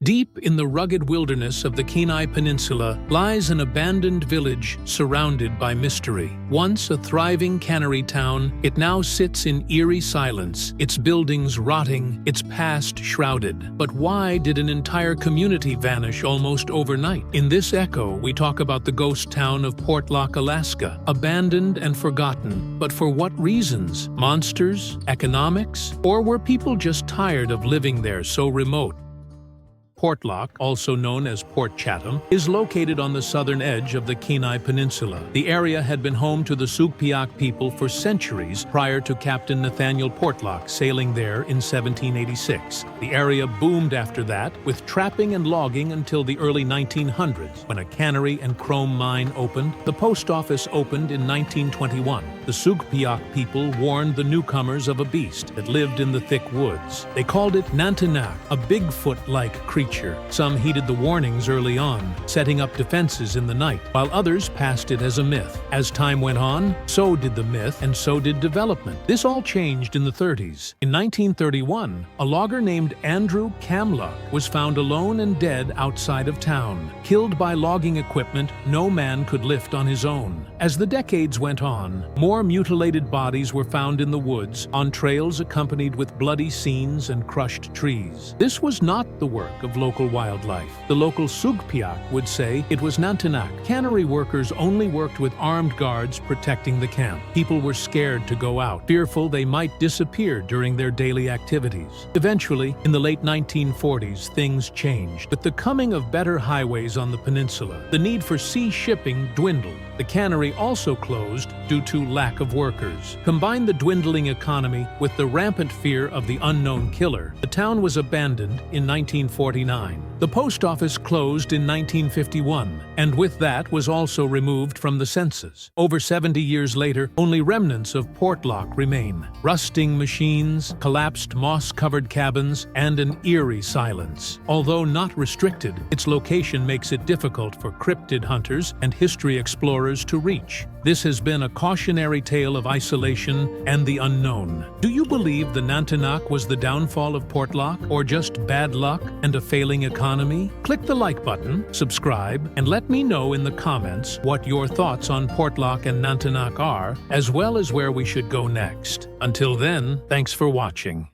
Deep in the rugged wilderness of the Kenai Peninsula lies an abandoned village surrounded by mystery. Once a thriving cannery town, it now sits in eerie silence, its buildings rotting, its past shrouded. But why did an entire community vanish almost overnight? In this echo, we talk about the ghost town of Portlock, Alaska, abandoned and forgotten. But for what reasons? Monsters? Economics? Or were people just tired of living there so remote? Portlock, also known as Port Chatham, is located on the southern edge of the Kenai Peninsula. The area had been home to the Sugpiaq people for centuries prior to Captain Nathaniel Portlock sailing there in 1786. The area boomed after that, with trapping and logging until the early 1900s, when a cannery and chrome mine opened. The post office opened in 1921. The Sugpiaq people warned the newcomers of a beast that lived in the thick woods. They called it Nantiinaq, a Bigfoot-like creature. Some heeded the warnings early on, setting up defenses in the night, while others passed it as a myth. As time went on, so did the myth and so did development. This all changed in the 30s. In 1931, a logger named Andrew Kamluck was found alone and dead outside of town, killed by logging equipment no man could lift on his own. As the decades went on, more mutilated bodies were found in the woods, on trails accompanied with bloody scenes and crushed trees. This was not the work of local wildlife. The local Sugpiaq would say it was Nantiinaq. Cannery workers only worked with armed guards protecting the camp. People were scared to go out, fearful they might disappear during their daily activities. Eventually, in the late 1940s, things changed. With the coming of better highways on the peninsula, the need for sea shipping dwindled. The cannery also closed due to lack of workers. Combine the dwindling economy with the rampant fear of the unknown killer, the town was abandoned in 1949. The post office closed in 1951, and with that was also removed from the census. Over 70 years later, only remnants of Portlock remain. Rusting machines, collapsed moss-covered cabins, and an eerie silence. Although not restricted, its location makes it difficult for cryptid hunters and history explorers to reach. This has been a cautionary tale of isolation and the unknown. Do you believe the Nantiinaq was the downfall of Portlock, or just bad luck and a failing economy? Click the like button, subscribe, and let me know in the comments what your thoughts on Portlock and Nantiinaq are, as well as where we should go next. Until then, thanks for watching.